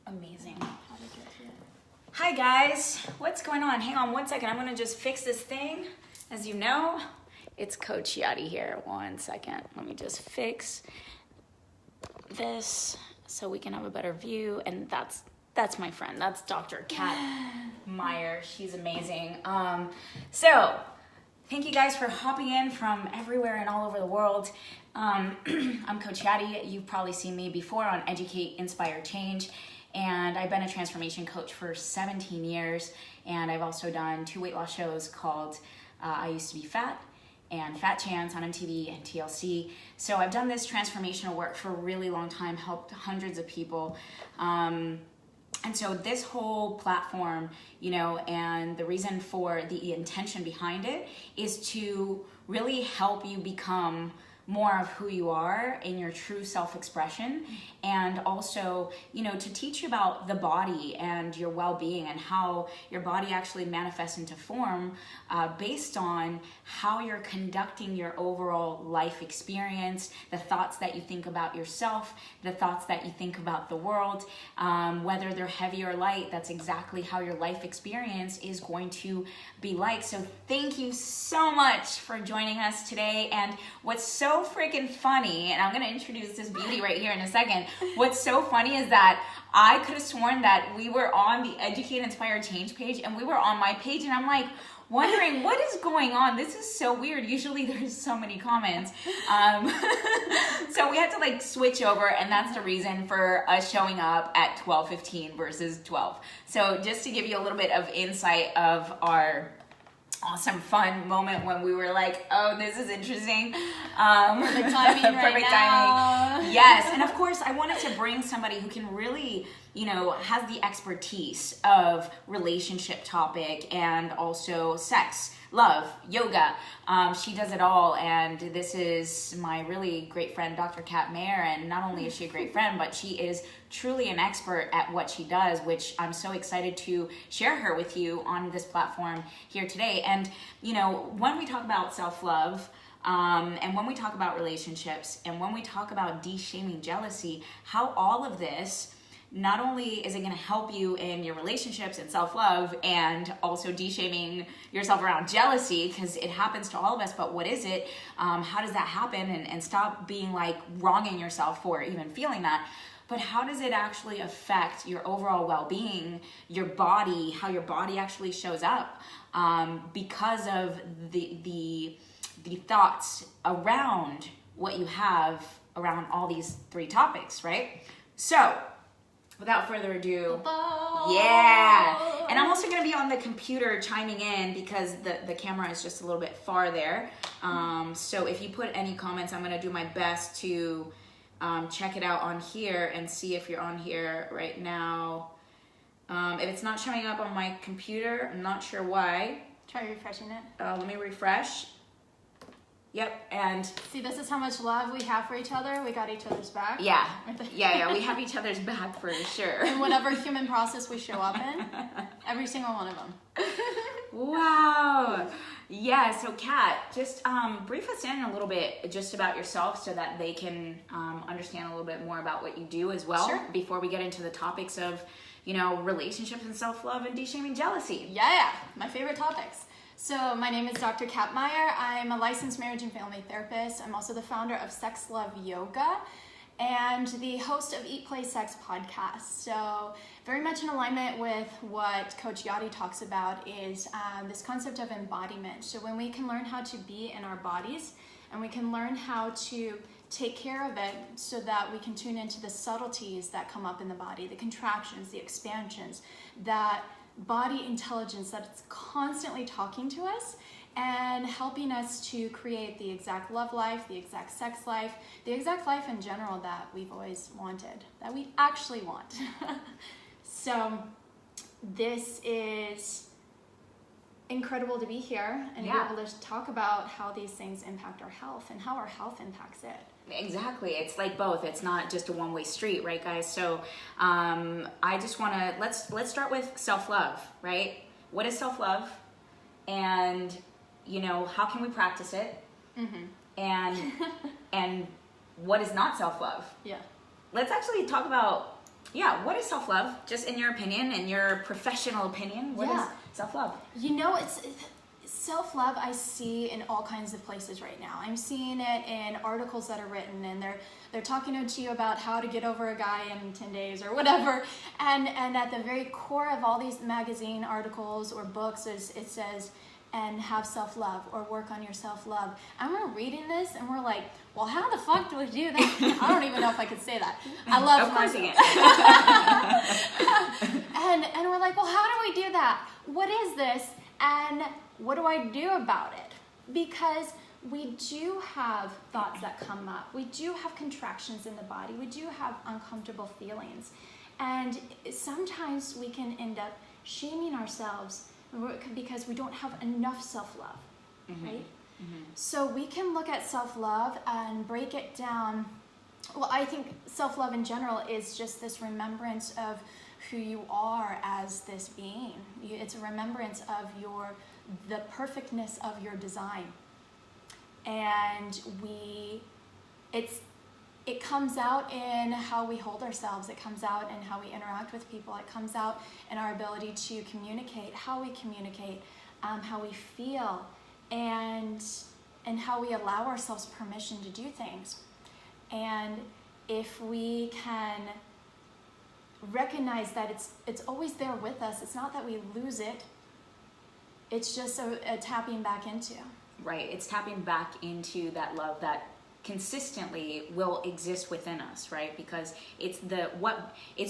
Amazing. Hi guys, what's going on? Hang on one second. I'm gonna just fix this thing. As you know, it's Coach Yadi here. One second. Let me just fix this so we can have a better view. And that's my friend. That's Dr. Kat Meyer. She's amazing. So thank you guys for hopping in from everywhere and all over the world. I'm Coach Yadi. You've probably seen me before on Educate, Inspire, Change. And I've been a transformation coach for 17 years. And I've also done 2 weight loss shows called I Used to Be Fat and Fat Chance on MTV and TLC. So I've done this transformational work for a really long time, helped hundreds of people. And so this whole platform, you know, and the reason for the intention behind it is to really help you become more of who you are in your true self-expression, and also, you know, to teach you about the body and your well-being and how your body actually manifests into form based on how you're conducting your overall life experience, the thoughts that you think about yourself, the thoughts that you think about the world, whether they're heavy or light. That's exactly how your life experience is going to be like. So thank you so much for joining us today. And what's so freaking funny, and I'm gonna introduce this beauty right here in a second. What's so funny is that I could have sworn that we were on the Educate, Inspire, Change page, and we were on my page, and I'm like wondering what is going on. This is so weird. Usually there's so many comments. So we had to like switch over, and that's the reason for us showing up at 12:15 versus 12. So just to give you a little bit of insight of our awesome fun moment when we were like, oh, this is interesting. Perfect timing perfect timing. Yes, and of course I wanted to bring somebody who can really, you know, has the expertise of relationship topic and also sex, love, yoga. She does it all, and this is my really great friend, Dr. Kat Meyer, and not only is she a great friend, but she is truly an expert at what she does, which I'm so excited to share her with you on this platform here today. And, you know, when we talk about self-love, and when we talk about relationships, and when we talk about de-shaming jealousy, how all of this, not only is it going to help you in your relationships and self-love and also de-shaming yourself around jealousy, because it happens to all of us, but what is it? How does that happen? And stop being like wronging yourself for even feeling that. But how does it actually affect your overall well-being, your body, how your body actually shows up because of the thoughts around what you have around all these 3 topics, right? So without further ado, yeah. And I'm also going to be on the computer chiming in because the camera is just a little bit far there. So if you put any comments, I'm going to do my best to check it out on here and see if you're on here right now. If it's not showing up on my computer, I'm not sure why. Try refreshing it. Let me refresh. Yep, and see, this is how much love we have for each other. We got each other's back. Yeah, yeah, we have each other's back for sure. In whatever human process we show up in, every single one of them. Wow. Yeah, so Kat, just brief us in a little bit just about yourself so that they can understand a little bit more about what you do as well. Sure. Before we get into the topics of, you know, relationships and self-love and de-shaming jealousy. Yeah, my favorite topics. So my name is Dr. Kat Meyer. I'm a licensed marriage and family therapist. I'm also the founder of Sex Love Yoga and the host of Eat, Play, Sex podcast. So very much in alignment with what Coach Yadi talks about is this concept of embodiment. So when we can learn how to be in our bodies and we can learn how to take care of it so that we can tune into the subtleties that come up in the body, the contractions, the expansions, that body intelligence that's constantly talking to us and helping us to create the exact love life, the exact sex life, the exact life in general that we've always wanted, that we actually want. So this is incredible to be here and be able to talk about how these things impact our health and how our health impacts it. Exactly. It's like both. It's not just a one-way street, right, guys? So I just want to, let's start with self-love, right? What is self-love? And, you know, how can we practice it? And what is not self-love? Yeah. Let's actually talk about yeah, what is self-love? Just in your opinion, in your professional opinion, what is self-love? You know, it's self-love I see in all kinds of places right now. I'm seeing it in articles that are written, and they're talking to you about how to get over a guy in 10 days or whatever. And at the very core of all these magazine articles or books is it says, and have self-love or work on your self-love. And we're reading this and we're like, well, how the fuck do we do that? I don't even know if I could say that. I love myself. And we're like, well, how do we do that? What is this? And what do I do about it? Because we do have thoughts that come up. We do have contractions in the body. We do have uncomfortable feelings. And sometimes we can end up shaming ourselves because we don't have enough self-love, right? Mm-hmm. So we can look at self-love and break it down. Well, I think self-love in general is just this remembrance of who you are as this being. It's a remembrance of the perfectness of your design. And it comes out in how we hold ourselves. It comes out in how we interact with people. It comes out in our ability to communicate, how we communicate, how we feel, and how we allow ourselves permission to do things. And if we can recognize that it's always there with us, it's not that we lose it. It's just a tapping back into. Right. It's tapping back into that love that consistently will exist within us, right? Because it's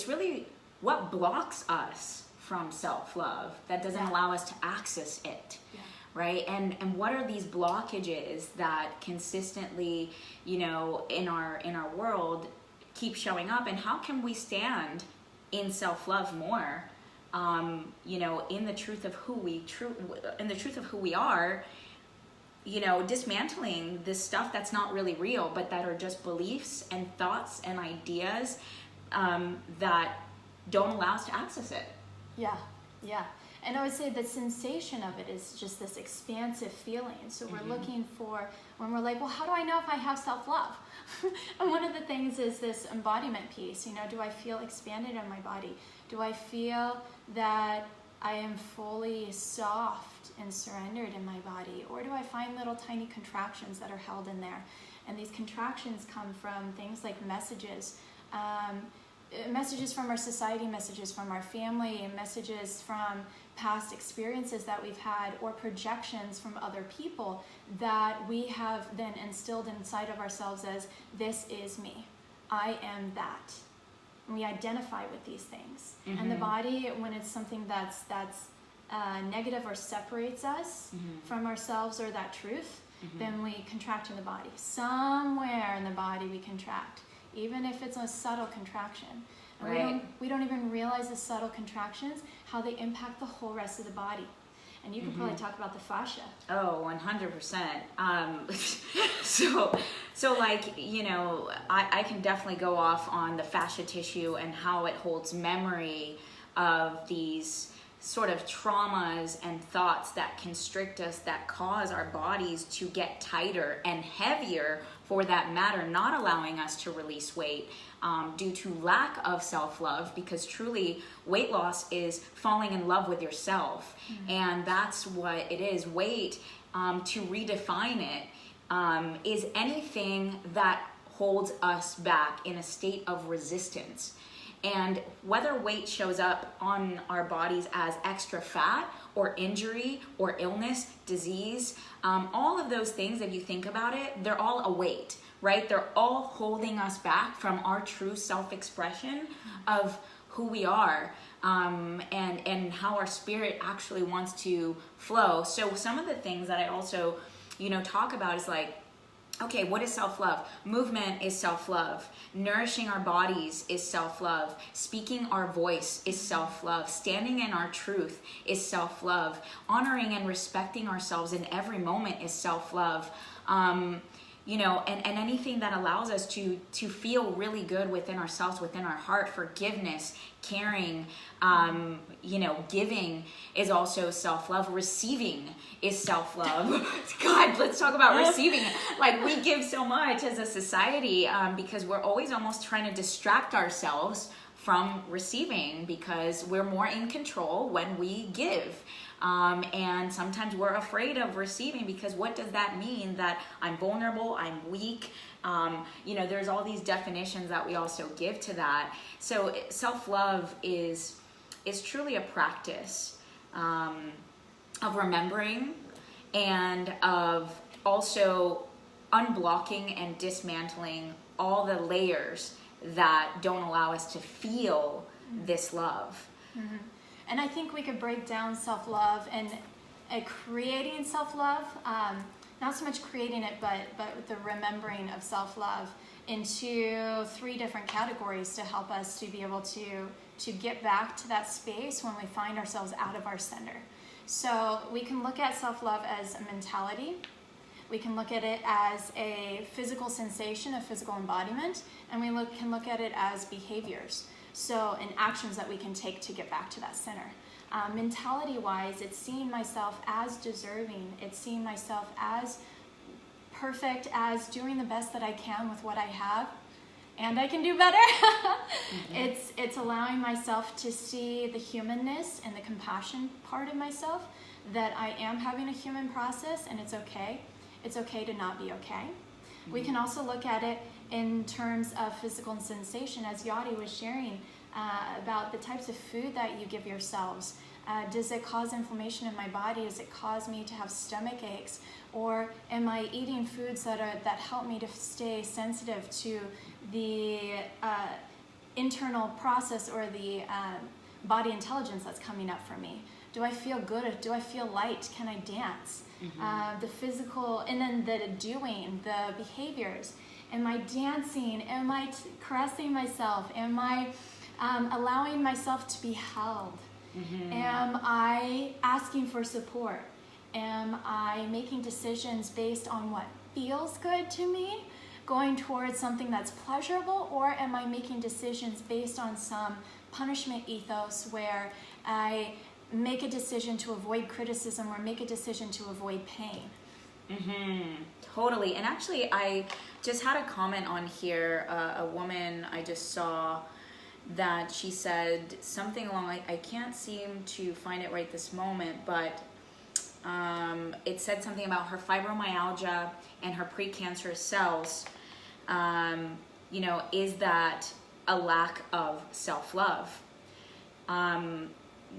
really what blocks us from self-love that doesn't allow us to access it. Yeah. Right? And what are these blockages that consistently, in our world keep showing up, and how can we stand in self-love more? In the truth of who we are, dismantling this stuff that's not really real, but that are just beliefs and thoughts and ideas that don't allow us to access it. Yeah. And I would say the sensation of it is just this expansive feeling. So we're looking for, when we're like, well, how do I know if I have self-love? And one of the things is this embodiment piece. Do I feel expanded in my body? Do I feel that I am fully soft and surrendered in my body? Or do I find little tiny contractions that are held in there? And these contractions come from things like messages from our society, messages from our family, and messages from past experiences that we've had, or projections from other people that we have then instilled inside of ourselves as, this is me, I am that. And we identify with these things. Mm-hmm. And the body, when it's something that's negative or separates us from ourselves or that truth, then we contract in the body. Somewhere in the body we contract, even if it's a subtle contraction. And right. we don't even realize the subtle contractions, how they impact the whole rest of the body. And you can probably talk about the fascia. Oh, 100%. So I can definitely go off on the fascia tissue and how it holds memory of these sort of traumas and thoughts that constrict us, that cause our bodies to get tighter and heavier, for that matter, not allowing us to release weight due to lack of self-love, because truly weight loss is falling in love with yourself. And that's what it is. Weight, to redefine it, is anything that holds us back in a state of resistance. And whether weight shows up on our bodies as extra fat or injury or illness, disease, all of those things, if you think about it, they're all a weight, right? They're all holding us back from our true self-expression of who we are, and how our spirit actually wants to flow. So some of the things that I also, talk about is like, okay, what is self-love? Movement is self-love. Nourishing our bodies is self-love. Speaking our voice is self-love. Standing in our truth is self-love. Honoring and respecting ourselves in every moment is self-love. And anything that allows us to feel really good within ourselves, within our heart. Forgiveness, caring, giving is also self-love. Receiving is self-love. God, let's talk about receiving. Like, we give so much as a society because we're always almost trying to distract ourselves from receiving, because we're more in control when we give. And sometimes we're afraid of receiving, because what does that mean? That I'm vulnerable, I'm weak. There's all these definitions that we also give to that. So self-love is truly a practice of remembering, and of also unblocking and dismantling all the layers that don't allow us to feel this love. Mm-hmm. And I think we could break down self-love and creating self-love, not so much creating it, but the remembering of self-love, into 3 different categories to help us to be able to get back to that space when we find ourselves out of our center. So we can look at self-love as a mentality. We can look at it as a physical sensation, a physical embodiment, and we can look at it as behaviors. So, and actions that we can take to get back to that center. Mentality-wise, it's seeing myself as deserving. It's seeing myself as perfect, as doing the best that I can with what I have, and I can do better. It's allowing myself to see the humanness and the compassion part of myself, that I am having a human process, and it's okay. It's okay to not be okay. We can also look at it in terms of physical sensation, as Yadi was sharing about the types of food that you give yourselves. Does it cause inflammation in my body? Does it cause me to have stomach aches? Or am I eating foods that help me to stay sensitive to the internal process, or the body intelligence that's coming up for me? Do I feel good? Do I feel light? Can I dance? The physical, and then the doing, the behaviors. Am I dancing? Am I caressing myself? Am I allowing myself to be held? Am I asking for support? Am I making decisions based on what feels good to me, going towards something that's pleasurable? Or am I making decisions based on some punishment ethos, where I make a decision to avoid criticism, or make a decision to avoid pain? Totally. And actually, I just had a comment on here. A woman I just saw, that she said something along, I can't seem to find it right this moment, but it said something about her fibromyalgia and her precancerous cells. Is that a lack of self-love?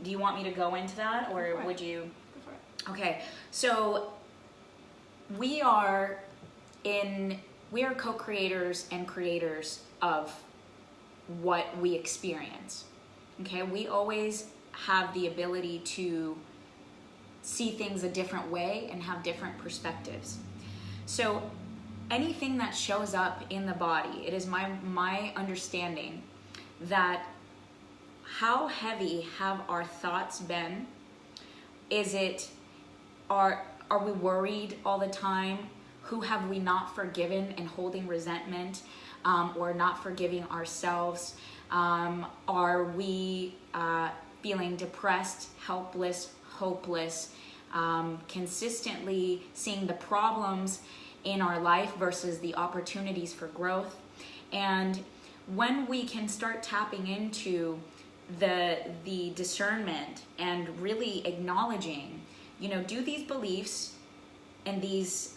Do you want me to go into that, or would you? Go for it. Okay, so we are co-creators and creators of what we experience. Okay, we always have the ability to see things a different way and have different perspectives. So anything that shows up in the body, it is my understanding that how heavy have our thoughts been? Are we worried all the time? Who have we not forgiven and holding resentment, or not forgiving ourselves? Are we feeling depressed, helpless, hopeless, consistently seeing the problems in our life versus the opportunities for growth? And when we can start tapping into the discernment and really acknowledging, do these beliefs and these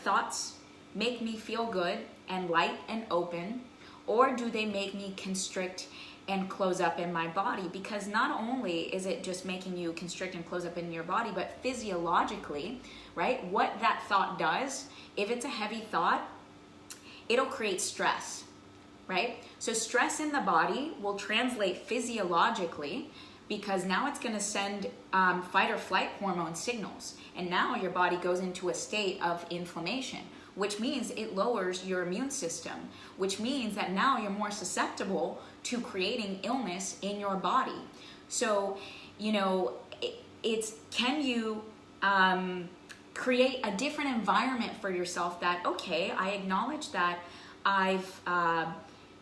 thoughts make me feel good and light and open, or do they make me constrict and close up in my body? Because not only is it just making you constrict and close up in your body, but physiologically, right, what that thought does, if it's a heavy thought, it'll create stress, right? So stress in the body will translate physiologically, because now it's going to send fight or flight hormone signals. And now your body goes into a state of inflammation, which means it lowers your immune system, which means that now you're more susceptible to creating illness in your body. So, can you create a different environment for yourself that, okay, I acknowledge that I've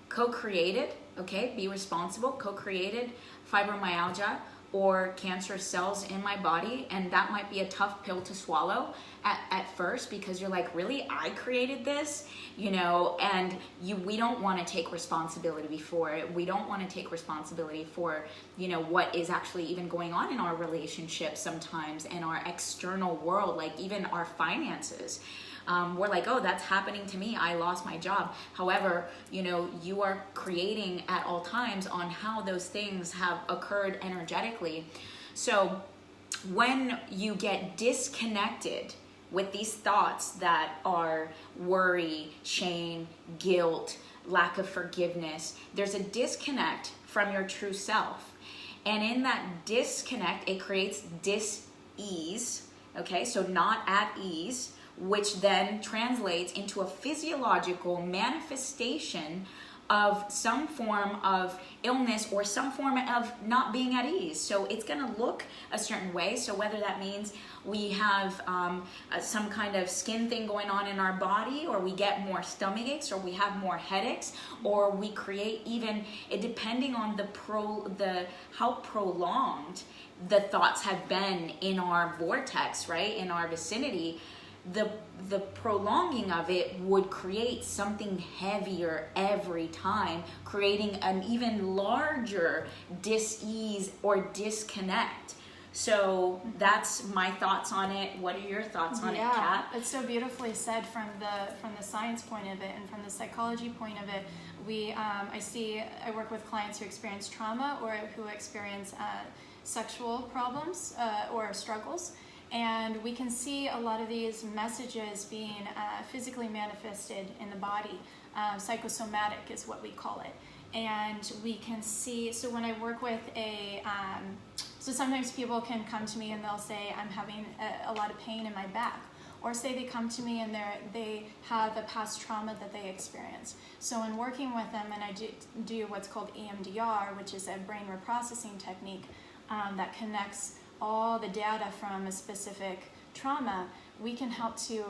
co-created, okay, be responsible, co-created fibromyalgia, or cancerous cells in my body, and that might be a tough pill to swallow at first, because you're like, really, I created this, you know, and we don't want to take responsibility for it. We don't want to take responsibility for, you know, what is actually even going on in our relationships sometimes, and our external world, like even our finances. We're like, oh, that's happening to me, I lost my job. However, you know, you are creating at all times on how those things have occurred energetically. So when you get disconnected with these thoughts that are worry, shame, guilt, lack of forgiveness, there's a disconnect from your true self. And in that disconnect, it creates dis-ease, okay? So not at ease, which then translates into a physiological manifestation of some form of illness or some form of not being at ease. So it's going to look a certain way. So whether that means we have some kind of skin thing going on in our body, or we get more stomach aches, or we have more headaches, or we create even, depending on how prolonged the thoughts have been in our vortex, right, in our vicinity, the prolonging of it would create something heavier every time, creating an even larger dis-ease or disconnect. So that's my thoughts on it. What are your thoughts on it, Kat? It's so beautifully said from the science point of it and from the psychology point of it. I work with clients who experience trauma or who experience sexual problems or struggles. And we can see a lot of these messages being physically manifested in the body. Psychosomatic is what we call it. And we can see, so when I work with so sometimes people can come to me and they'll say, I'm having a lot of pain in my back. Or say they come to me and they have a past trauma that they experienced. So in working with them, and I do what's called EMDR, which is a brain reprocessing technique that connects all the data from a specific trauma, we can help to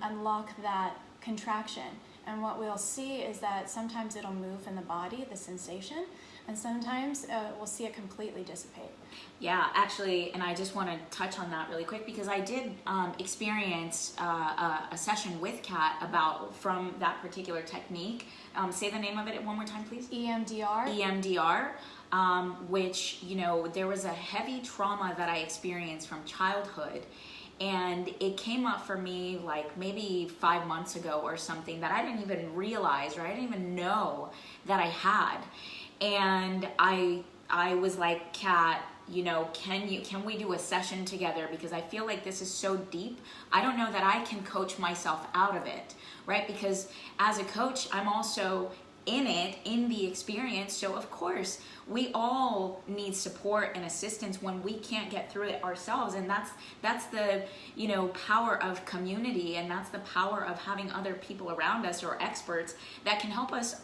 unlock that contraction. And what we'll see is that sometimes it'll move in the body, the sensation, and sometimes we'll see it completely dissipate. Yeah, actually, and I just want to touch on that really quick, because I did experience a session with Kat from that particular technique. Say the name of it one more time, please. EMDR. EMDR. Which, you know, there was a heavy trauma that I experienced from childhood, and it came up for me like maybe 5 months ago or something that I didn't even realize, or I didn't even know that I had. And I was like, Kat, you know, can we do a session together, because I feel like this is so deep. I don't know that I can coach myself out of it, right? Because as a coach, I'm also in the experience. So of course we all need support and assistance when we can't get through it ourselves. And that's the, you know, power of community, and that's the power of having other people around us or experts that can help us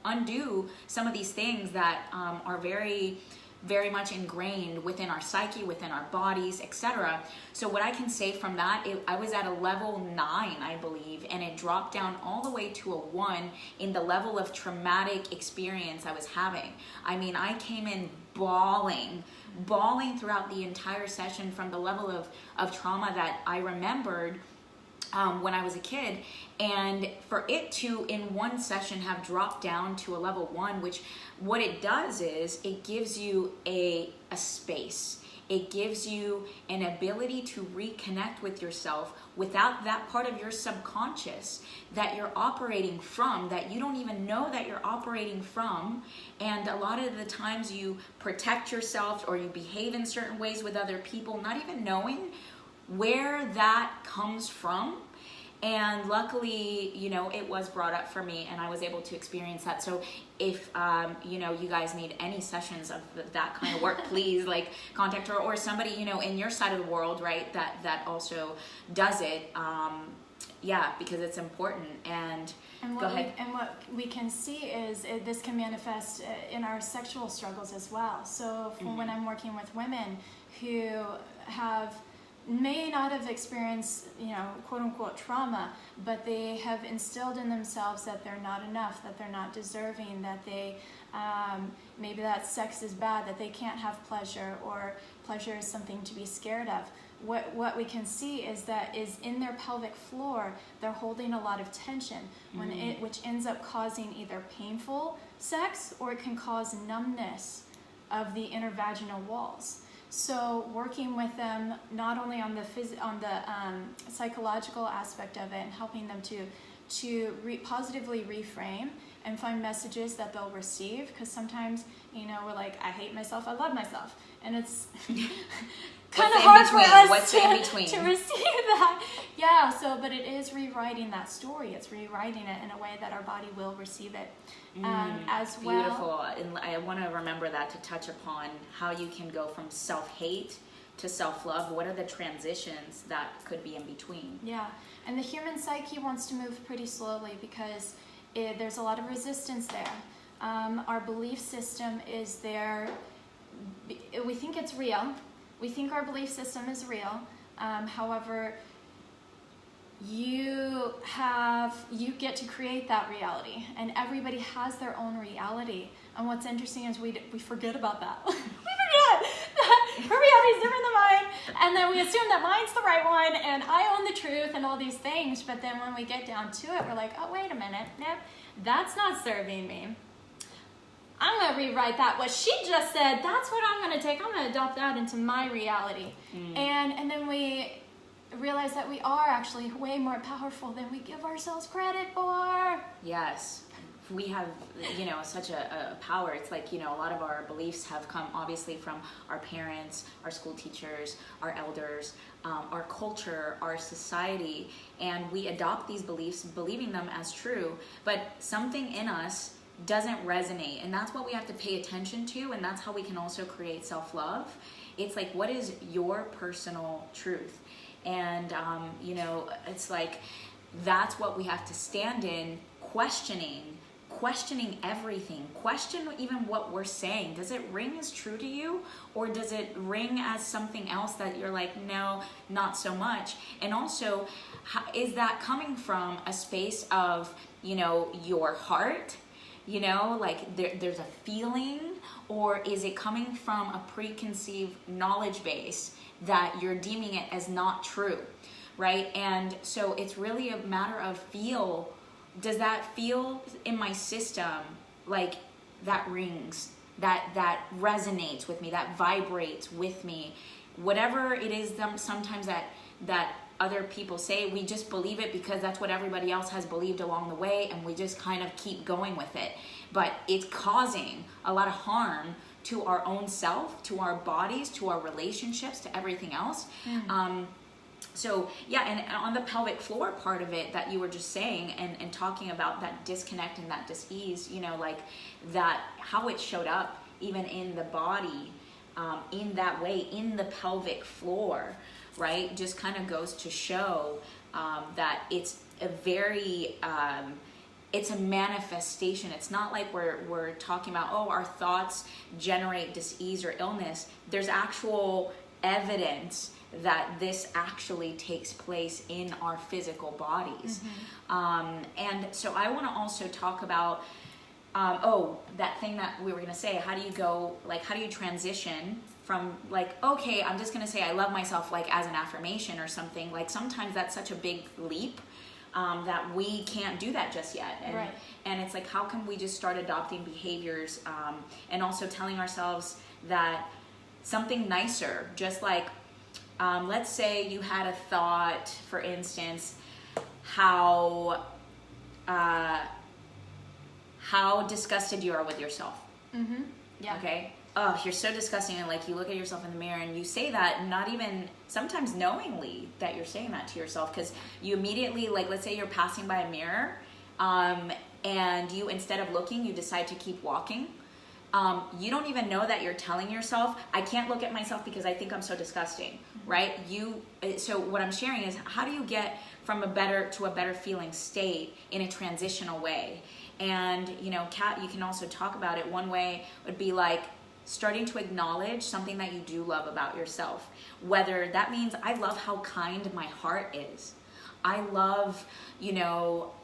undo some of these things that are very, very much ingrained within our psyche, within our bodies, etc. So what I can say from that, I was at a level 9, I believe, and it dropped down all the way to a 1 in the level of traumatic experience I was having. I mean, I came in bawling throughout the entire session from the level of trauma that I remembered when I was a kid. And for it to in one session have dropped down to a level 1, which what it does is it gives you a space. It gives you an ability to reconnect with yourself without that part of your subconscious that you're operating from, that you don't even know that you're operating from. And a lot of the times you protect yourself or you behave in certain ways with other people, not even knowing where that comes from. And luckily, you know, it was brought up for me and I was able to experience that. So if, you know, you guys need any sessions of that kind of work, please like contact her or somebody, you know, in your side of the world, right, that also does it. Yeah, because it's important. And go ahead. And what we can see is this can manifest in our sexual struggles as well. So when I'm working with women who may not have experienced, you know, quote unquote trauma, but they have instilled in themselves that they're not enough, that they're not deserving, that they Maybe that sex is bad, that they can't have pleasure, or pleasure is something to be scared of. What we can see is that is in their pelvic floor, they're holding a lot of tension, which ends up causing either painful sex, or it can cause numbness of the intervaginal walls. So working with them not only on the psychological aspect of it, and helping them to positively reframe and find messages that they'll receive, because sometimes, you know, we're like, I hate myself, I love myself, and it's kind of hard for us to receive that. Yeah, so, but it is rewriting that story. It's rewriting it in a way that our body will receive it as well. Beautiful. And I want to remember that, to touch upon how you can go from self-hate to self-love. What are the transitions that could be in between? Yeah, and the human psyche wants to move pretty slowly, because there's a lot of resistance there. Our belief system is there. We think it's real. We think our belief system is real. However, you get to create that reality, and everybody has their own reality. And what's interesting is we forget about that. We forget that her reality is different than mine, and then we assume that mine's the right one, and I own the truth, and all these things. But then when we get down to it, we're like, oh, wait a minute, nope, that's not serving me. I'm going to rewrite that. What she just said, that's what I'm going to take. I'm going to adopt that into my reality. And then we realize that we are actually way more powerful than we give ourselves credit for. Yes. We have, you know, such a power. It's like, you know, a lot of our beliefs have come obviously from our parents, our school teachers, our elders, our culture, our society, and we adopt these beliefs, believing them as true, but something in us doesn't resonate, and that's what we have to pay attention to, and that's how we can also create self-love. It's like, what is your personal truth? And you know, it's like, that's what we have to stand in, questioning everything. Question even what we're saying. Does it ring as true to you, or does it ring as something else that you're like, no, not so much? And also, is that coming from a space of, you know, your heart? You know, like there's a feeling, or is it coming from a preconceived knowledge base that you're deeming it as not true, right? And so it's really a matter of does that feel in my system like that rings, that resonates with me, that vibrates with me? Whatever it is, sometimes that other people say, we just believe it because that's what everybody else has believed along the way, and we just kind of keep going with it. But it's causing a lot of harm to our own self, to our bodies, to our relationships, to everything else. So yeah, and on the pelvic floor part of it that you were just saying, and talking about that disconnect and that dis-ease, you know, like that, how it showed up even in the body, in that way, in the pelvic floor, right, just kind of goes to show that it's a very, it's a manifestation. It's not like we're talking about, oh, our thoughts generate dis-ease or illness. There's actual evidence that this actually takes place in our physical bodies. And so I want to also talk about, that thing that we were going to say, how do you transition from like, okay, I'm just going to say I love myself, like as an affirmation or something. Like sometimes that's such a big leap that we can't do that just yet. And, right. And it's like, how can we just start adopting behaviors and also telling ourselves that something nicer, just like, let's say you had a thought, for instance, how disgusted you are with yourself. Yeah. Okay. Oh, you're so disgusting. And like, you look at yourself in the mirror and you say that, not even sometimes knowingly that you're saying that to yourself, because you immediately, like, let's say you're passing by a mirror, and you, instead of looking, you decide to keep walking. You don't even know that you're telling yourself, I can't look at myself because I think I'm so disgusting, right? So what I'm sharing is, how do you get from a better feeling state in a transitional way? And, you know, Kat, you can also talk about it. One way would be like starting to acknowledge something that you do love about yourself. Whether that means, I love how kind my heart is. I love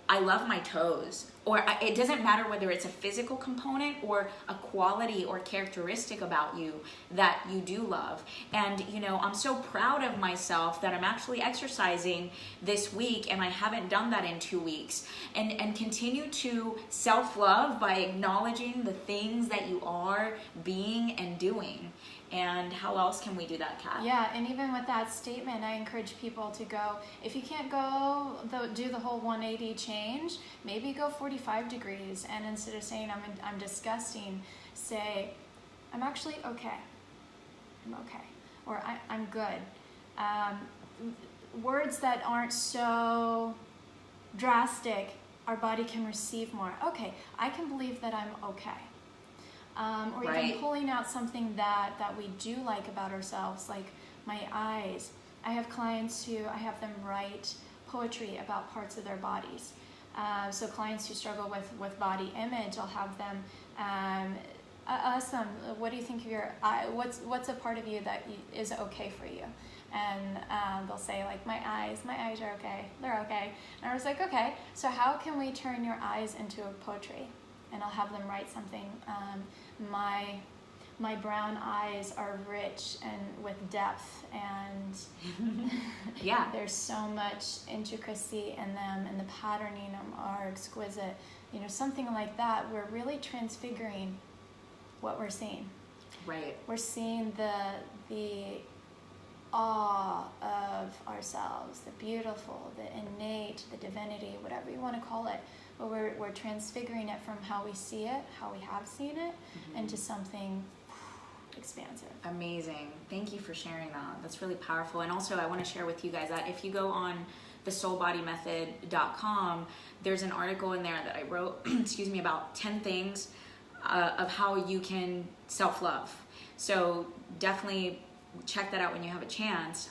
my toes. or it doesn't matter whether it's a physical component or a quality or characteristic about you that you do love. And, you know, I'm so proud of myself that I'm actually exercising this week, and I haven't done that in 2 weeks. And continue to self-love by acknowledging the things that you are being and doing. And how else can we do that, Kat? Yeah, and even with that statement, I encourage people to go, if you can't do the whole 180 change, maybe go 45 degrees, and instead of saying I'm disgusting, say I'm actually okay. I'm okay, or I'm good. Words that aren't so drastic, our body can receive more. Okay, I can believe that I'm okay. Or right. even pulling out something that we do like about ourselves, like my eyes. I have clients who I have them write poetry about parts of their bodies. So clients who struggle with body image, I'll have them ask them, what do you think of your eye? What's a part of you that is okay for you? And they'll say, like, my eyes are okay. They're okay. And I was like, okay, so how can we turn your eyes into a poetry? And I'll have them write something. My brown eyes are rich and with depth, and yeah, there's so much intricacy in them, and the patterning are exquisite. You know, something like that. We're transfiguring what we're seeing. Right. We're seeing the awe of ourselves, the beautiful, the innate, the divinity, whatever you want to call it. But we're transfiguring it from how we see it, how we have seen it, into something expansive. Amazing. Thank you for sharing that. That's really powerful. And also, I want to share with you guys that if you go on thesoulbodymethod.com, there's an article in there that I wrote, excuse me, about 10 things of how you can self-love. So definitely check that out when you have a chance.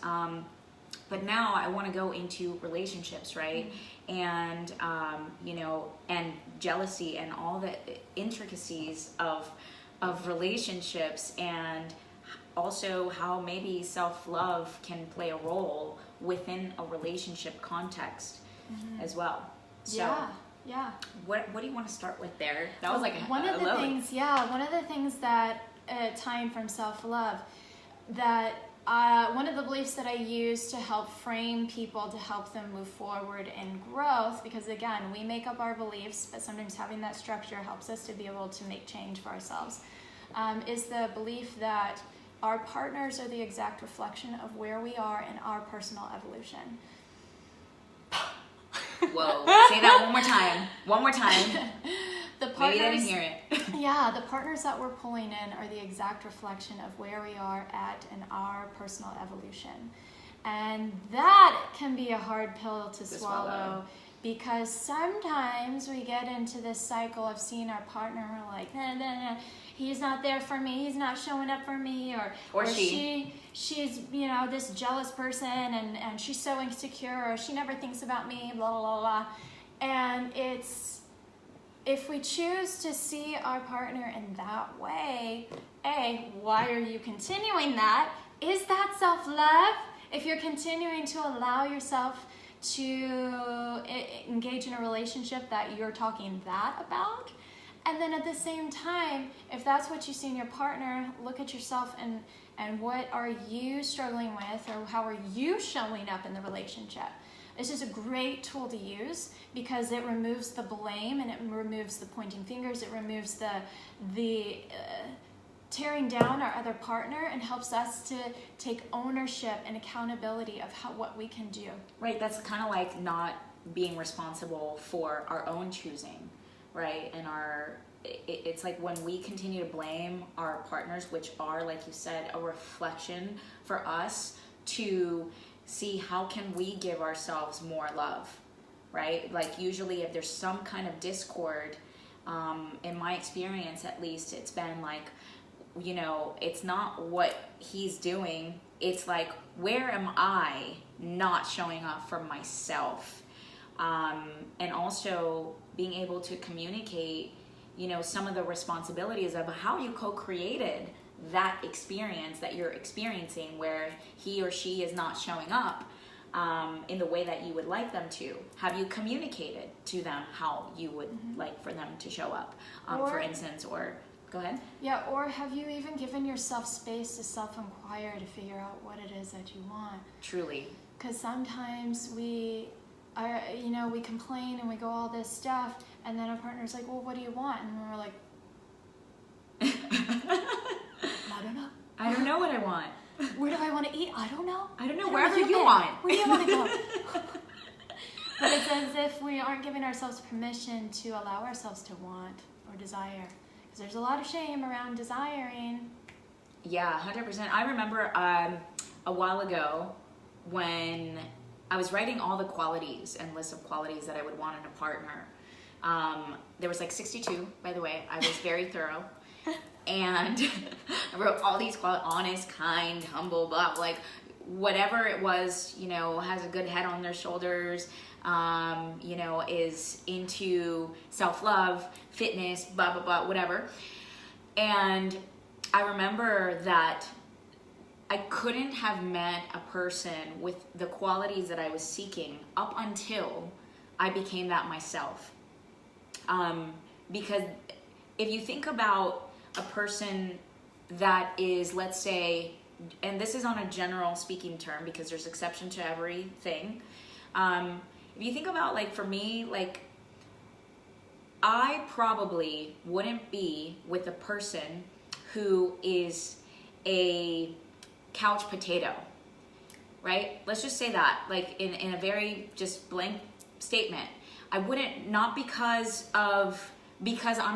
But now I want to go into relationships, right? And, you know, and jealousy and all the intricacies of relationships, and also how maybe self-love can play a role within a relationship context as well. So yeah. What do you want to start with there? That was like one of the things that tying from self-love, that one of the beliefs that I use to help frame people, to help them move forward in growth, because again, we make up our beliefs, but sometimes having that structure helps us to be able to make change for ourselves, is the belief that our partners are the exact reflection of where we are in our personal evolution. Whoa, say that one more time. One more time. The partners, maybe didn't hear it. Yeah, the partners that we're pulling in are the exact reflection of where we are at in our personal evolution. And that can be a hard pill to swallow, because sometimes we get into this cycle of seeing our partner and we're like, nah, he's not there for me, he's not showing up for me, or she's, you know, this jealous person, and she's so insecure, or she never thinks about me, blah, blah, blah, blah. And if we choose to see our partner in that way, why are you continuing that? Is that self-love? If you're continuing to allow yourself to engage in a relationship that you're talking that about, and then at the same time, if that's what you see in your partner, look at yourself and what are you struggling with, or how are you showing up in the relationship? This is a great tool to use because it removes the blame, and it removes the pointing fingers. It removes the tearing down our other partner, and helps us to take ownership and accountability of what we can do. Right, that's kind of like not being responsible for our own choosing, right? And it's like when we continue to blame our partners, which are, like you said, a reflection for us to see how can we give ourselves more love, right? Like usually if there's some kind of discord, in my experience at least, it's been like, you know, it's not what he's doing, it's like, where am I not showing up for myself? And also being able to communicate, you know, some of the responsibilities of how you co-created that experience that you're experiencing where he or she is not showing up. in the way that you would like them to? Have you communicated to them how you would like for them to show up, for instance, or go ahead. Yeah, or have you even given yourself space to self-inquire to figure out what it is that you want? Truly. Because sometimes we are, we complain and we go all this stuff, and then our partner's like, well, what do you want? And we're like, I don't know. I don't know what I want. Where do I want to eat? I don't know. I don't know. Wherever you want. Where do you want to go? But it's as if we aren't giving ourselves permission to allow ourselves to want or desire. Because there's a lot of shame around desiring. Yeah, 100%. I remember a while ago when I was writing all the qualities and lists of qualities that I would want in a partner. There was like 62, by the way. I was very thorough. And I wrote all these qualities: honest, kind, humble, blah, like whatever it was, has a good head on their shoulders, is into self-love, fitness, blah, blah, blah, whatever. And I remember that I couldn't have met a person with the qualities that I was seeking up until I became that myself. Because if you think about a person that is, let's say, and this is on a general speaking term because there's exception to everything. If you think about, like, for me, like, I probably wouldn't be with a person who is a couch potato, right? Let's just say that, like, in a very just blank statement. I wouldn't, not because I'm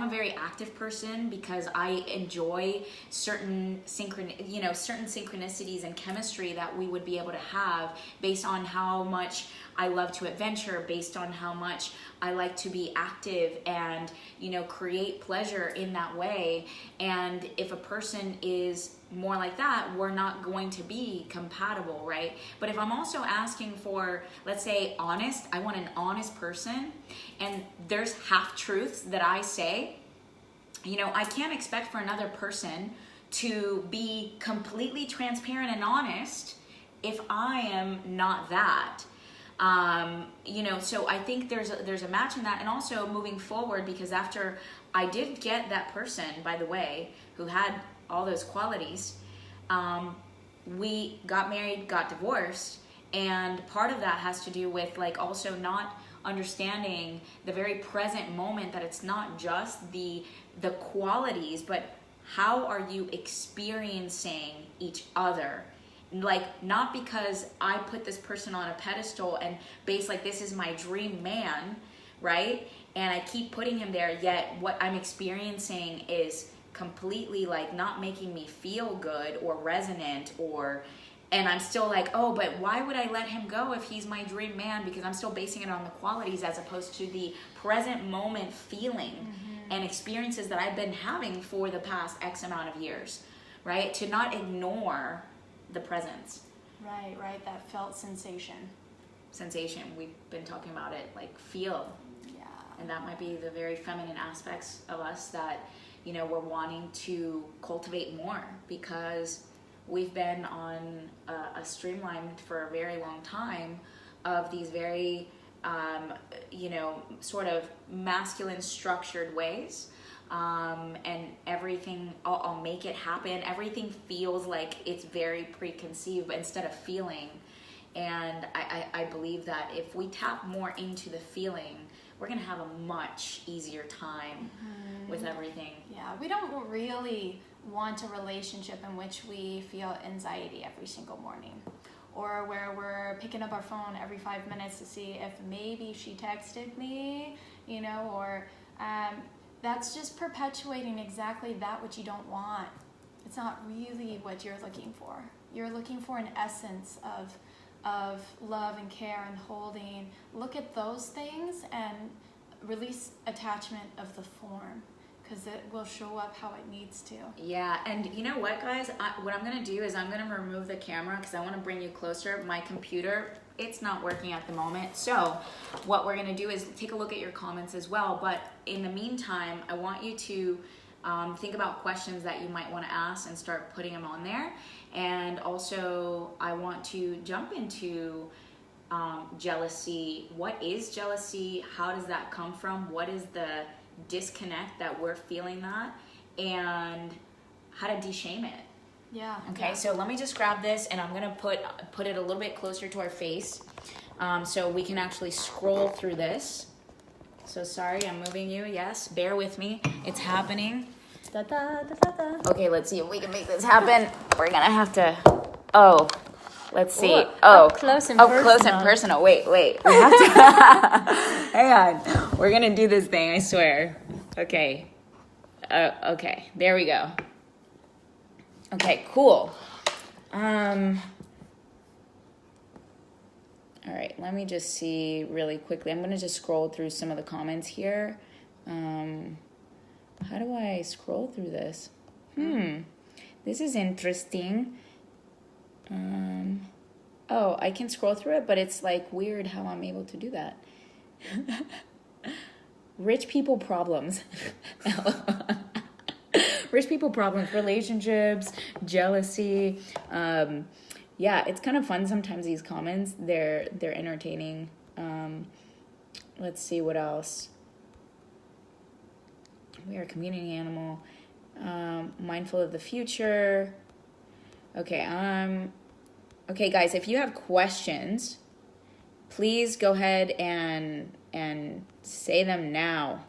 a very active person, because I enjoy certain synchronicities and chemistry that we would be able to have based on how much I love to adventure, based on how much I like to be active and, create pleasure in that way. And if a person is more like that, we're not going to be compatible, right? But if I'm also asking for, let's say, honest, I want an honest person, and there's half-truths that I say, I can't expect for another person to be completely transparent and honest if I am not that. So I think there's a match in that. And also moving forward, because after I did get that person, by the way, who had all those qualities, we got married, got divorced, and part of that has to do with, like, also not understanding the very present moment, that it's not just the qualities, but how are you experiencing each other. Like, not because I put this person on a pedestal and base, like, this is my dream man, right? And I keep putting him there, yet what I'm experiencing is completely, like, not making me feel good or resonant, and I'm still like, oh, but why would I let him go if he's my dream man? Because I'm still basing it on the qualities as opposed to the present moment feeling and experiences that I've been having for the past X amount of years, right? To not ignore the presence. Right, that felt sensation. We've been talking about it, like, feel. Yeah. And that might be the very feminine aspects of us that, we're wanting to cultivate more, because we've been on a streamline for a very long time of these very, sort of masculine structured ways. And everything, I'll make it happen. Everything feels like it's very preconceived instead of feeling. And I believe that if we tap more into the feeling, we're going to have a much easier time with everything. Yeah, we don't really want a relationship in which we feel anxiety every single morning, or where we're picking up our phone every 5 minutes to see if maybe she texted me, or that's just perpetuating exactly that which you don't want. It's not really what you're looking for. You're looking for an essence of love and care and holding. Look at those things and release attachment of the form, because it will show up how it needs to. Yeah, and you know what, guys? What I'm going to do is I'm going to remove the camera because I want to bring you closer. My computer, it's not working at the moment. So what we're going to do is take a look at your comments as well. But in the meantime, I want you to think about questions that you might want to ask and start putting them on there. And also, I want to jump into jealousy. What is jealousy? How does that come from? What is the disconnect that we're feeling that? And how to de-shame it. Yeah. Okay, so let me just grab this, and I'm gonna put it a little bit closer to our face, so we can actually scroll through this. So sorry, I'm moving you. Yes, bear with me. It's happening. Da, da, da, da, da. Okay, let's see if we can make this happen. We're gonna have to. Oh, let's see. Ooh, Oh, up close and up personal. close and personal. Wait. We have to. Hang on. We're gonna do this thing. I swear. Okay. Okay. There we go. Okay. Cool. All right, let me just see really quickly. I'm going to just scroll through some of the comments here. How do I scroll through this? This is interesting. Oh, I can scroll through it, but it's like weird how I'm able to do that. Rich people problems. Rich people problems, relationships, jealousy. Yeah, it's kind of fun sometimes, these comments. They're entertaining. Let's see what else. We are a community animal. Mindful of the future. Okay, okay, guys, if you have questions, please go ahead and say them now.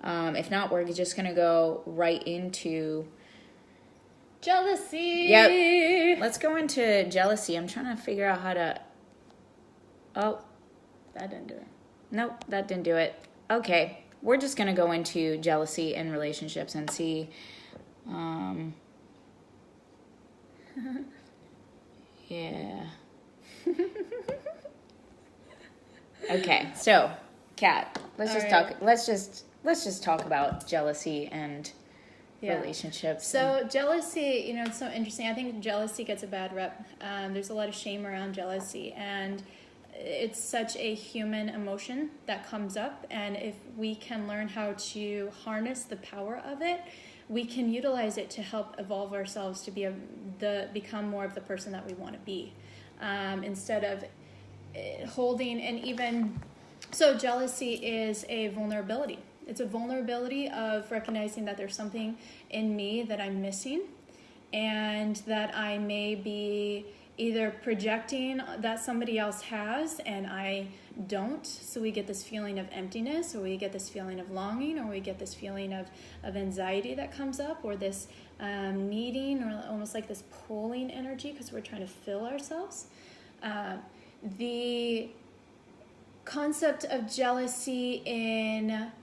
If not, we're just gonna go right into jealousy. Yep. Let's go into jealousy. I'm trying to figure out how to. Oh, that didn't do it. Nope, that didn't do it. Okay, we're just gonna go into jealousy in relationships and see. Yeah. Okay, so, Kat, let's just talk about jealousy and relationships. So jealousy, it's so interesting. I think jealousy gets a bad rep. There's a lot of shame around jealousy, and it's such a human emotion that comes up. And if we can learn how to harness the power of it, we can utilize it to help evolve ourselves to become more of the person that we want to be, instead of holding. And even so, jealousy is a vulnerability. It's a vulnerability of recognizing that there's something in me that I'm missing, and that I may be either projecting that somebody else has and I don't. So we get this feeling of emptiness, or we get this feeling of longing, or we get this feeling of anxiety that comes up, or this needing, or almost like this pulling energy because we're trying to fill ourselves. The concept of jealousy can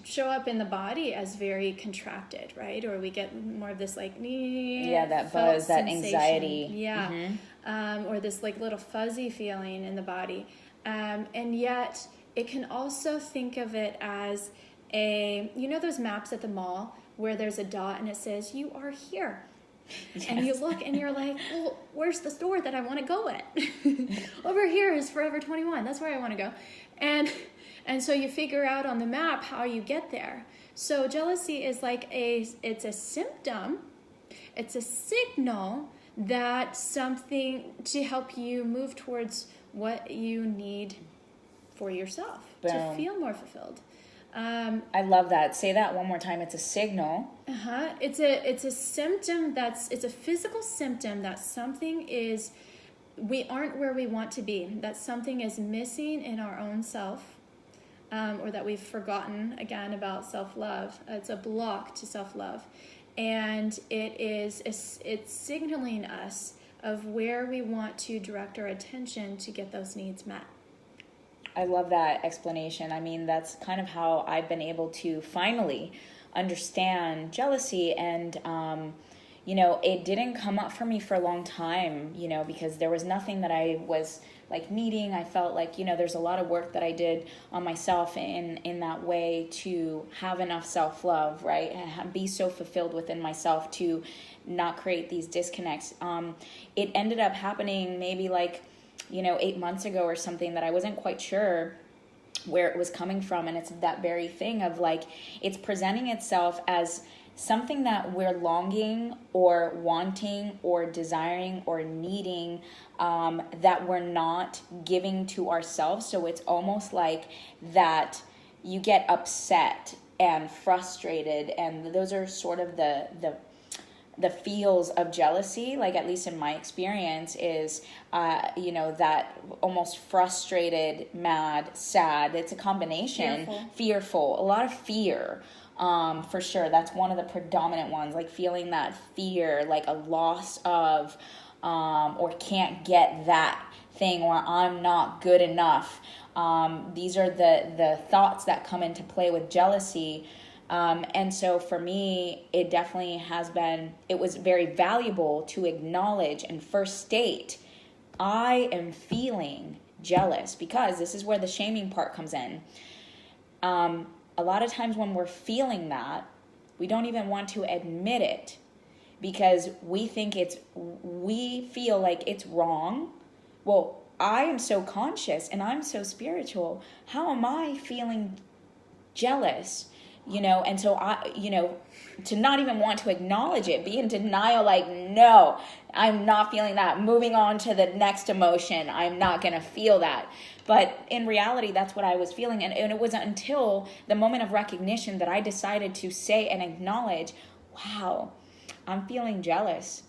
show up in the body as very contracted, right? Or we get more of this that buzz, that anxiety. Yeah. Mm-hmm. Or this little fuzzy feeling in the body. And yet it can also think of it as those maps at the mall where there's a dot and it says, "You are here." Yes. And you look and you're like, well, where's the store that I want to go at? Over here is Forever 21. That's where I want to go. And so you figure out on the map how you get there. So jealousy is it's a symptom. It's a signal that something to help you move towards what you need for yourself. Boom. To feel more fulfilled. I love that. Say that one more time. It's a signal. It's a symptom it's a physical symptom that we aren't where we want to be, that something is missing in our own self, or that we've forgotten again about self-love. It's a block to self-love, and it's signaling us of where we want to direct our attention to get those needs met. I love that explanation. I mean, that's kind of how I've been able to finally understand jealousy. And, it didn't come up for me for a long time, because there was nothing that I was needing. I felt there's a lot of work that I did on myself in that way to have enough self-love, right? And be so fulfilled within myself to not create these disconnects. It ended up happening maybe 8 months ago or something, that I wasn't quite sure where it was coming from. And it's that very thing of it's presenting itself as something that we're longing or wanting or desiring or needing, that we're not giving to ourselves. So it's almost like that you get upset and frustrated, and those are sort of the feels of jealousy, like at least in my experience, is that almost frustrated, mad, sad. It's a combination. Fearful, a lot of fear. For sure, that's one of the predominant ones, like feeling that fear, like a loss of, or can't get that thing, or I'm not good enough. These are the thoughts that come into play with jealousy. And so for me, it definitely it was very valuable to acknowledge and first state, I am feeling jealous, because this is where the shaming part comes in. A lot of times when we're feeling that, we don't even want to admit it, because we feel like it's wrong. Well, I am so conscious and I'm so spiritual. How am I feeling jealous? And so to not even want to acknowledge it, be in denial, like, no, I'm not feeling that. Moving on to the next emotion. I'm not going to feel that. But in reality, that's what I was feeling. And it wasn't until the moment of recognition that I decided to say and acknowledge, wow, I'm feeling jealous.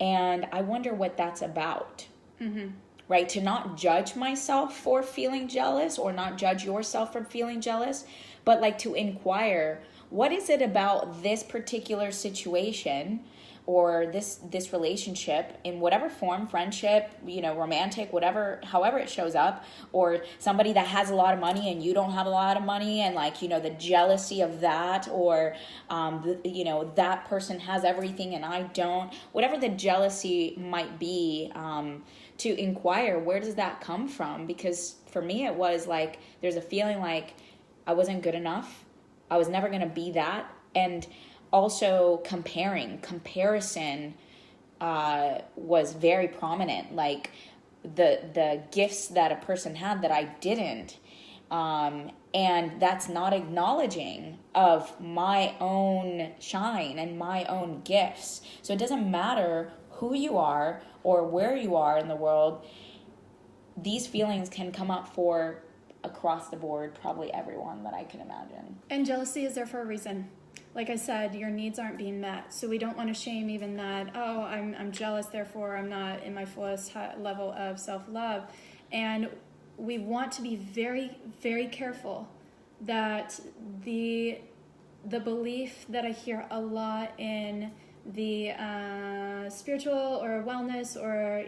And I wonder what that's about. Mm-hmm. Right? To not judge myself for feeling jealous, or not judge yourself for feeling jealous, but like to inquire, what is it about this particular situation or this relationship, in whatever form, friendship, romantic, whatever, however it shows up, or somebody that has a lot of money and you don't have a lot of money, and the jealousy of that, or that person has everything and I don't, whatever the jealousy might be, to inquire, where does that come from? Because for me, it was like, there's a feeling like I wasn't good enough. I was never going to be that. And also comparison was very prominent. Like the gifts that a person had that I didn't. And that's not acknowledging of my own shine and my own gifts. So it doesn't matter who you are or where you are in the world. These feelings can come up for across the board, probably everyone that I can imagine. And jealousy is there for a reason. Like I said, your needs aren't being met. So we don't want to shame even that, oh, I'm jealous, therefore I'm not in my fullest level of self-love. And we want to be very, very careful that the belief that I hear a lot in the spiritual or wellness or,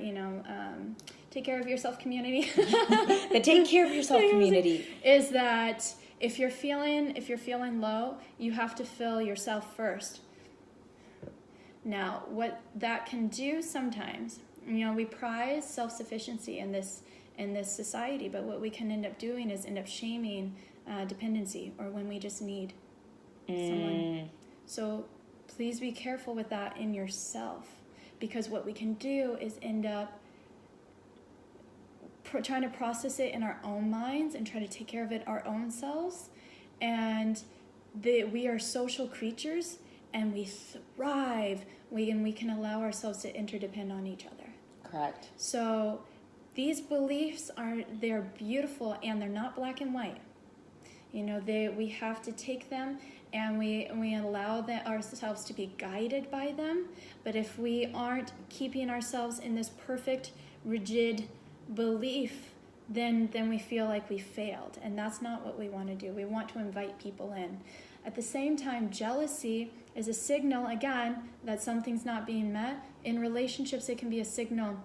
take care of yourself community. The take care of yourself community is that if you're feeling low, you have to fill yourself first. Now, what that can do sometimes, we prize self-sufficiency in this society, but what we can end up doing is end up shaming dependency, or when we just need someone. So please be careful with that in yourself, because what we can do is end up trying to process it in our own minds and try to take care of it our own selves. And we are social creatures, and we thrive when we can allow ourselves to interdepend on each other. Correct. So these beliefs they're beautiful, and they're not black and white. We have to take them, and we allow ourselves to be guided by them. But if we aren't keeping ourselves in this perfect, rigid belief, then we feel like we failed, and that's not what we want to do. We want to invite people in. At the same time, jealousy is a signal, again, that something's not being met. In relationships, it can be a signal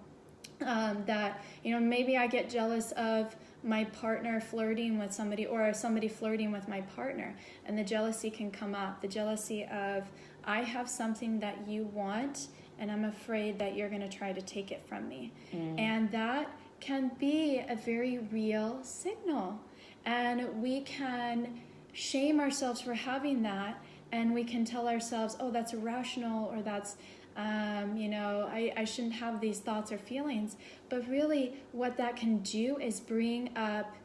that, maybe I get jealous of my partner flirting with somebody, or somebody flirting with my partner, and the jealousy can come up. The jealousy of, I have something that you want, and I'm afraid that you're going to try to take it from me. And that can be a very real signal, and we can shame ourselves for having that, and we can tell ourselves, oh, that's irrational, or that's I shouldn't have these thoughts or feelings. But really what that can do is bring up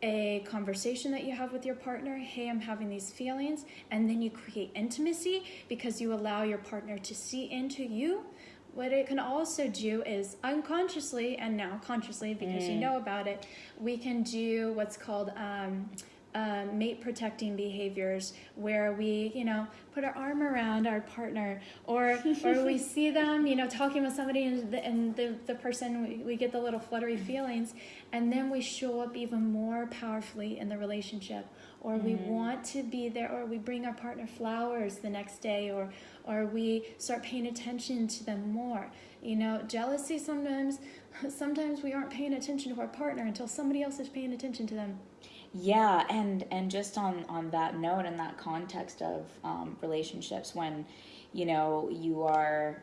a conversation that you have with your partner. Hey, I'm having these feelings. And then you create intimacy because you allow your partner to see into you. What it can also do is unconsciously and now consciously, because you know about it, we can do what's called mate protecting behaviors, where we, put our arm around our partner, or we see them, talking with somebody, and the person, we get the little fluttery feelings, and then we show up even more powerfully in the relationship, or we want to be there, or we bring our partner flowers the next day, or we start paying attention to them more. Jealousy, sometimes we aren't paying attention to our partner until somebody else is paying attention to them. Yeah, and just on that note, in that context of relationships, when you are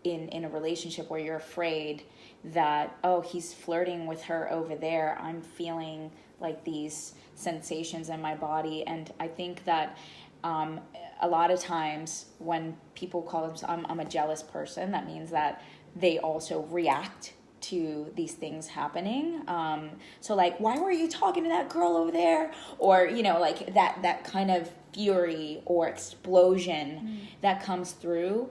in a relationship where you're afraid that, oh, he's flirting with her over there, I'm feeling like these sensations in my body. And I think that a lot of times when people call themselves, I'm a jealous person, that means that they also react to these things happening. So like, why were you talking to that girl over there? Or, like that kind of fury or explosion that comes through,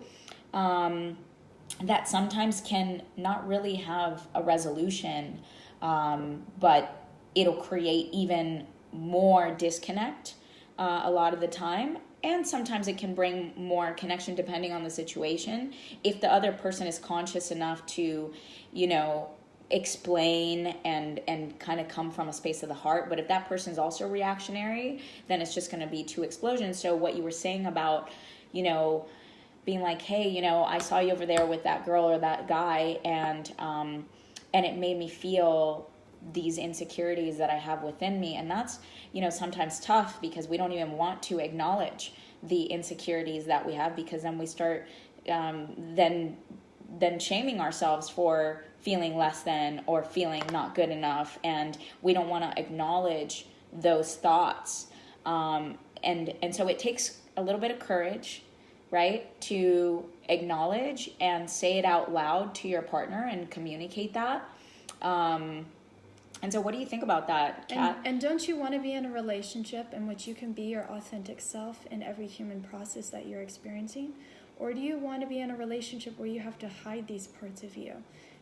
that sometimes can not really have a resolution, but it'll create even more disconnect a lot of the time. And sometimes it can bring more connection depending on the situation. If the other person is conscious enough to, explain and kind of come from a space of the heart. But if that person is also reactionary, then it's just going to be two explosions. So what you were saying about, being like, hey, I saw you over there with that girl or that guy, and it made me feel these insecurities that I have within me. And that's, sometimes tough, because we don't even want to acknowledge the insecurities that we have, because then we start then shaming ourselves for feeling less than or feeling not good enough. And we don't want to acknowledge those thoughts. And so it takes a little bit of courage, right, to acknowledge and say it out loud to your partner and communicate that. And so what do you think about that, Kat? And don't you want to be in a relationship in which you can be your authentic self in every human process that you're experiencing? Or do you want to be in a relationship where you have to hide these parts of you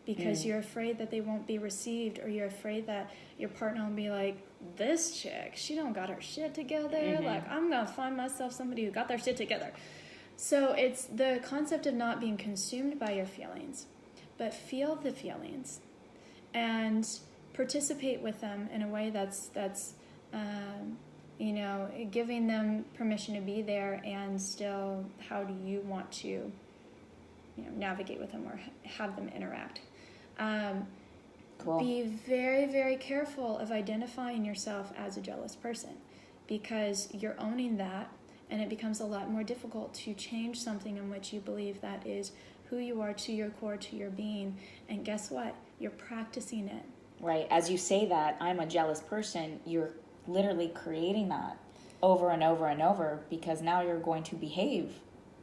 because you're afraid that they won't be received, or you're afraid that your partner will be like, this chick, she don't got her shit together. Like, I'm going to find myself somebody who got their shit together. So it's the concept of not being consumed by your feelings, but feel the feelings and participate with them in a way that's giving them permission to be there, and still, how do you want to navigate with them or have them interact. Cool. Be very, very careful of identifying yourself as a jealous person, because you're owning that, and it becomes a lot more difficult to change something in which you believe that is who you are, to your core, to your being. And guess what? You're practicing it. Right. As you say that, I'm a jealous person, you're literally creating that over and over and over, because now you're going to behave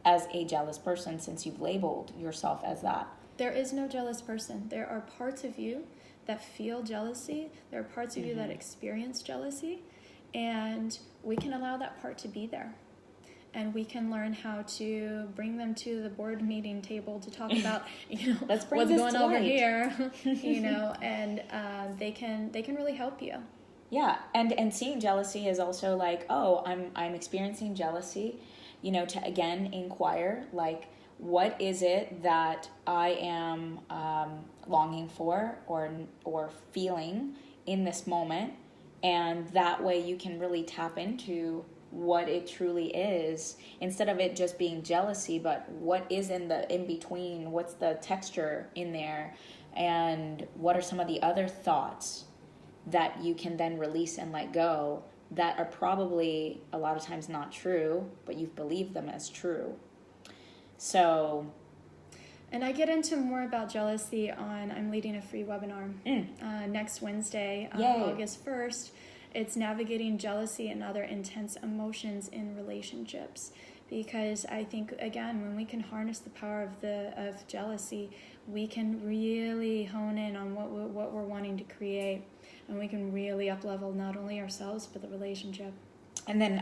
as a jealous person since you've labeled yourself as that. There is no jealous person. There are parts of you that feel jealousy. There are parts of you that experience jealousy. And we can allow that part to be there. And we can learn how to bring them to the board meeting table to talk about, what's going over here, and they can really help you. Yeah, and seeing jealousy is also like, oh, I'm experiencing jealousy, to again inquire, like, what is it that I am longing for or feeling in this moment, and that way you can really tap into what it truly is, instead of it just being jealousy, but what is in between, what's the texture in there, and what are some of the other thoughts that you can then release and let go that are probably a lot of times not true, but you've believed them as true. So, and I get into more about jealousy I'm leading a free webinar next Wednesday, August 1st. It's navigating jealousy and other intense emotions in relationships. Because I think, again, when we can harness the power of jealousy, we can really hone in on what we're wanting to create. and we can really up-level not only ourselves, but the relationship. And then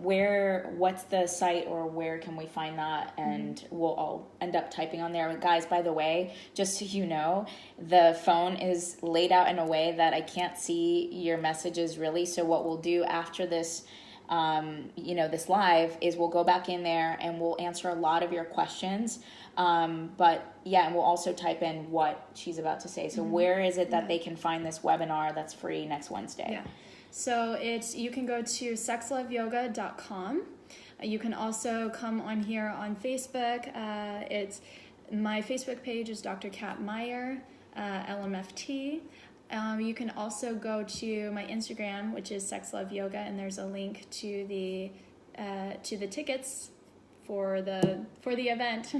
what's the site, or where can we find that? And we'll all end up typing on there. Guys, by the way, just so you know, the phone is laid out in a way that I can't see your messages really. So what we'll do after this, this live, is we'll go back in there and we'll answer a lot of your questions. But yeah, and we'll also type in what she's about to say. So where is it that they can find this webinar that's free next Wednesday? Yeah. So you can go to sexloveyoga.com. You can also come on here on Facebook. My Facebook page is Dr. Kat Meyer, LMFT. You can also go to my Instagram, which is Sex Love Yoga, and there's a link to the tickets for the event.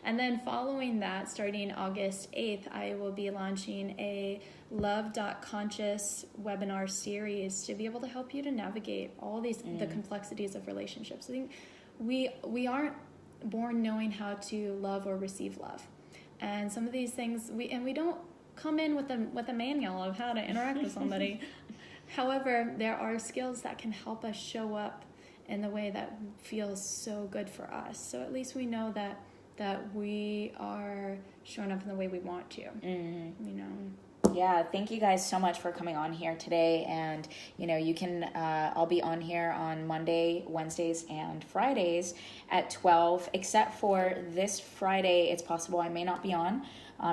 And then following that, starting August 8th, I will be launching a Love.Conscious webinar series to be able to help you to navigate all these the complexities of relationships. I think we aren't born knowing how to love or receive love, and some of these things we don't come in with a manual of how to interact with somebody. However, there are skills that can help us show up in the way that feels so good for us. So at least we know that we are showing up in the way we want to. Yeah, thank you guys so much for coming on here today. And, you can, I'll be on here on Monday, Wednesdays, and Fridays at 12, except for this Friday, it's possible I may not be on,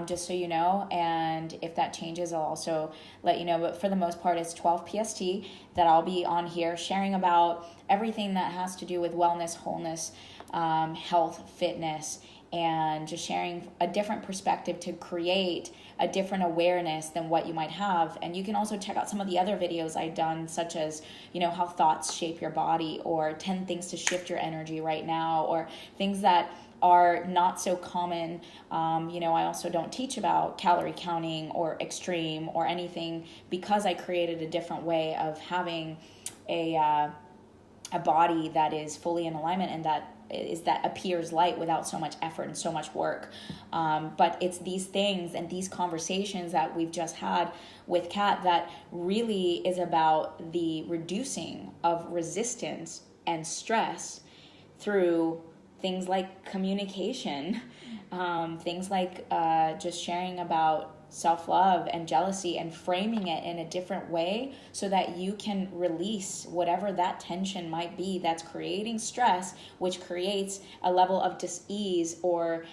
just so you know. And if that changes, I'll also let you know. But for the most part, it's 12 PST that I'll be on here sharing about everything that has to do with wellness, wholeness, health, fitness, and just sharing a different perspective to create a different awareness than what you might have. And you can also check out some of the other videos I've done, such as, how thoughts shape your body, or 10 things to shift your energy right now, or things that are not so common. I also don't teach about calorie counting or extreme or anything, because I created a different way of having a body that is fully in alignment and that appears light without so much effort and so much work. But it's these things and these conversations that we've just had with Kat that really is about the reducing of resistance and stress through things like communication, things like just sharing about self-love and jealousy, and framing it in a different way so that you can release whatever that tension might be that's creating stress, which creates a level of dis-ease or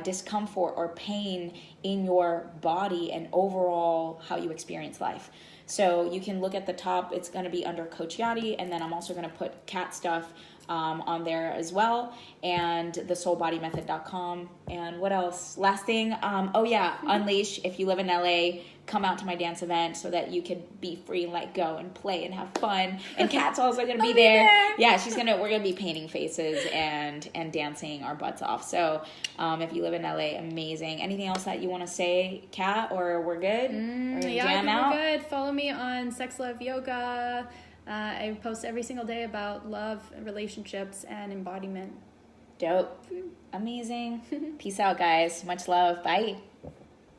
discomfort or pain in your body and overall how you experience life. So you can look at the top, it's going to be under Coach Yadi, and then I'm also going to put Kat stuff on there as well, and thesoulbodymethod.com. And what else? Last thing, Unleash. If you live in LA, come out to my dance event so that you can be free and let go and play and have fun. And Kat's also going to be there. Yeah, we're going to be painting faces and dancing our butts off. So if you live in LA, amazing. Anything else that you want to say, Kat, or we're good? We're good. Follow me on Sex Love Yoga. I post every single day about love, relationships, and embodiment. Dope. Amazing. Peace out, guys. Much love. Bye.